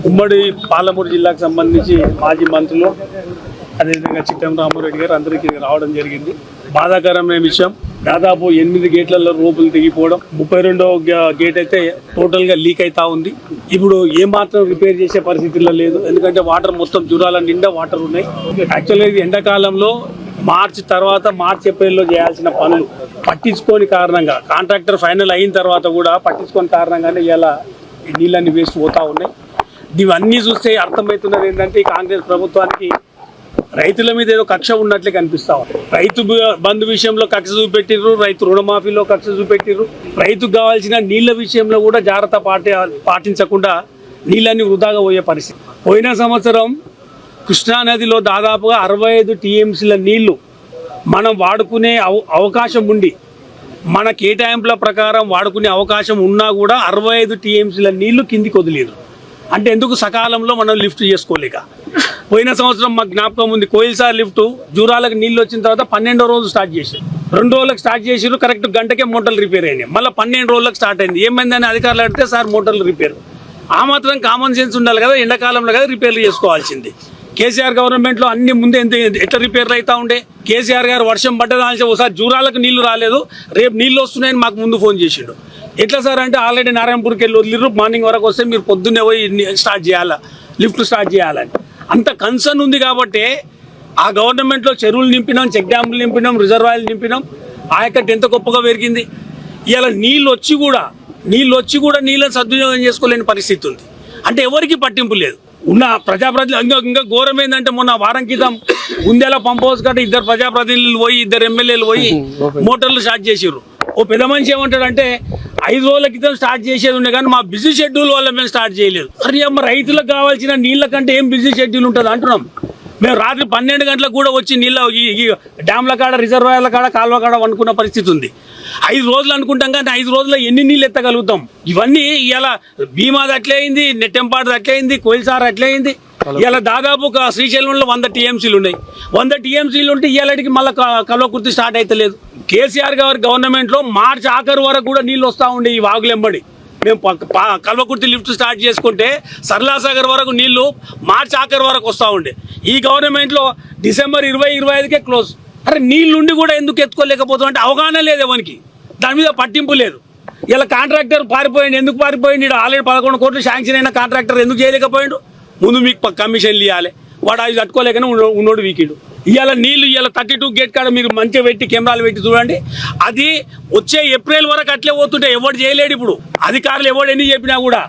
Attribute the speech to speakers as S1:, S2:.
S1: ఉమ్మడి పాలమూరు జిల్లాకు సంబంధించి మాజీ మంత్రులు అదేవిధంగా చిట్టెం రామారెడ్డి గారు అందరికీ రావడం జరిగింది. బాధాకరమైన విషయం, దాదాపు 8 గేట్లలో రూపులు దిగిపోవడం, 32వ గేట్ అయితే టోటల్గా లీక్ అవుతా ఉంది. ఇప్పుడు ఏమాత్రం రిపేర్ చేసే పరిస్థితుల్లో లేదు, ఎందుకంటే వాటర్ మొత్తం జూరాల నిండా వాటర్ ఉన్నాయి. యాక్చువల్గా ఇది ఎండాకాలంలో మార్చి తర్వాత ఏప్రిల్లో చేయాల్సిన పనులు పట్టించుకోని కారణంగా, కాంట్రాక్టర్ ఫైనల్ అయిన తర్వాత కూడా పట్టించుకోని కారణంగానే ఇలా ఈ నీళ్ళన్నీ వేస్ట్ పోతా ఉన్నాయి. ఇవన్నీ చూస్తే అర్థమవుతున్నది ఏంటంటే ఈ కాంగ్రెస్ ప్రభుత్వానికి రైతుల మీద ఏదో కక్ష ఉన్నట్లే కనిపిస్తా ఉంది. రైతు బంధు విషయంలో కక్ష చూపెట్టిర్రు, రైతు రుణమాఫీలో కక్ష చూపెట్టిర్రు, రైతుకు కావాల్సిన నీళ్ల విషయంలో కూడా జాగ్రత్త పాటించకుండా నీళ్ళన్నీ వృధాగా పోయే పరిస్థితి. పోయిన సంవత్సరం కృష్ణానదిలో దాదాపుగా 65 టీఎంసీల నీళ్లు మనం వాడుకునే అవకాశం ఉండి, మన కేటాయింపుల ప్రకారం వాడుకునే అవకాశం ఉన్నా కూడా 65 టీఎంసీల నీళ్లు కిందికి వదిలేరు. అంటే ఎందుకు సకాలంలో మనం లిఫ్ట్ చేసుకోలేక. పోయిన సంవత్సరం మాకు జ్ఞాపకం ఉంది, కోయిల్సార్ లిఫ్ట్ జూరాలకు నీళ్ళు వచ్చిన తర్వాత 12వ రోజు స్టార్ట్ చేశారు. 2 రోజులకు స్టార్ట్ చేసారు, కరెక్ట్ గంటకే మోటార్లు రిపేర్ అయినాయి. మళ్ళీ 12 రోజులకు స్టార్ట్ అయింది. ఏమైందని అధికారులు అడిగితే సార్ మోటార్లు రిపేర్. ఆ మాత్రం కామన్ సెన్స్ ఉండాలి కదా, ఎండాకాలంలో కదా రిపేర్లు చేసుకోవాల్సింది. కేసీఆర్ గవర్నమెంట్లో అన్ని ముందే ఎట్లా రిపేర్లు అవుతా ఉండే. కేసీఆర్ గారు వర్షం పడ్డదాల్సి ఒకసారి జూరాలకు నీళ్లు రాలేదు, రేపు నీళ్ళు వస్తున్నాయని మాకు ముందు ఫోన్ చేసిండు. ఎట్లా సార్ అంటే ఆల్రెడీ నారాయణపూర్కి వెళ్ళి వదిలిరు, మార్నింగ్ వరకు వస్తే మీరు పొద్దున్నే పోయి స్టార్ట్ చేయాలా, లిఫ్ట్ స్టార్ట్ చేయాలని అంత కన్సర్న్ ఉంది. కాబట్టి ఆ గవర్నమెంట్లో చెరువులు నింపినాం, చెక్ డ్యాములు నింపినాం, రిజర్వాయర్లు నింపినాం, ఆయకట్టు ఎంత గొప్పగా పెరిగింది. ఇలా నీళ్ళు వచ్చి కూడా నీళ్ళని సద్వినియోగం చేసుకోలేని పరిస్థితి ఉంది. అంటే ఎవరికి పట్టింపు లేదు. ఉన్న ప్రజాప్రతినిధులు ఇంకా ఘోరం ఏంటంటే మొన్న వారం క్రితం గుండెల పంప్ హౌస్ కంటే 2 ప్రజాప్రతినిధులు పోయి 2 ఎమ్మెల్యేలు పోయి మోటార్లు స్టార్ట్ చేసిర్రు. ఓ పెద్ద మనిషి ఏమంటాడంటే 5 రోజుల క్రితం స్టార్ట్ చేసేది ఉండే కానీ మా బిజీ షెడ్యూల్ వల్ల మేము స్టార్ట్ చేయలేదు. అరే అమ్మ, రైతులకు కావాల్సిన నీళ్ళ కంటే ఏం బిజీ షెడ్యూల్ ఉంటుంది అంటున్నాం. మేము రాత్రి 12 గంటలకు కూడా వచ్చి నీళ్ళ ఈ డ్యామ్ల కాడ, రిజర్వాయర్ల కాడ, కాలువ కాడ వండుకున్న పరిస్థితి ఉంది. 5 రోజులు అనుకుంటాం కానీ 5 రోజుల్లో ఎన్ని నీళ్ళు ఎత్తగలుగుతాం? ఇవన్నీ ఇలా భీమాది అట్లే అయింది, నెట్టెంపాడు అట్లే అయింది, కోయిల్సార్ అట్లే అయింది. ఇలా దాదాపు శ్రీశైలంలో 100 టీఎంసీలు ఉన్నాయి. 100 టీఎంసీలు ఉంటే ఇవాళకి మళ్ళీ కల్వకుర్తి స్టార్ట్ అవుతలేదు. కేసీఆర్ గారి గవర్నమెంట్లో మార్చి ఆఖరు వరకు కూడా నీళ్ళు వస్తూ ఉండే ఈ వాగులెంబడి. మేము కల్వకుర్తి లిఫ్ట్ స్టార్ట్ చేసుకుంటే సర్లాసాగర్ వరకు నీళ్లు మార్చి ఆఖరు వరకు వస్తూ ఉండే. ఈ గవర్నమెంట్లో డిసెంబర్ 20-25కే క్లోజ్. అరే నీళ్ళుండి కూడా ఎందుకు ఎత్తుకోలేకపోతాం అంటే అవగాహన లేదు ఎవరికి, దాని మీద పట్టింపు లేదు. ఇలా కాంట్రాక్టర్ పారిపోయింది. ఎందుకు పారిపోయింది? ఆల్రెడీ 11 కోట్లు శాంక్షన్ అయిన కాంట్రాక్టర్ ఎందుకు చేయలేకపోయాడు? ముందు మీకు కమిషన్లు ఇవ్వాలి, వాడు అది తట్టుకోలేకనే ఉన్నోడు వీకిడు. ఇవాళ నీళ్ళు 32 గేట్ కాడ మీరు మంచిగా పెట్టి కెమెరాలు పెట్టి చూడండి. అది వచ్చే ఏప్రిల్ వరకు అట్లే పోతుంటే ఎవడు చేయలేడు. ఇప్పుడు అధికారులు ఎవడు ఎన్ని చెప్పినా కూడా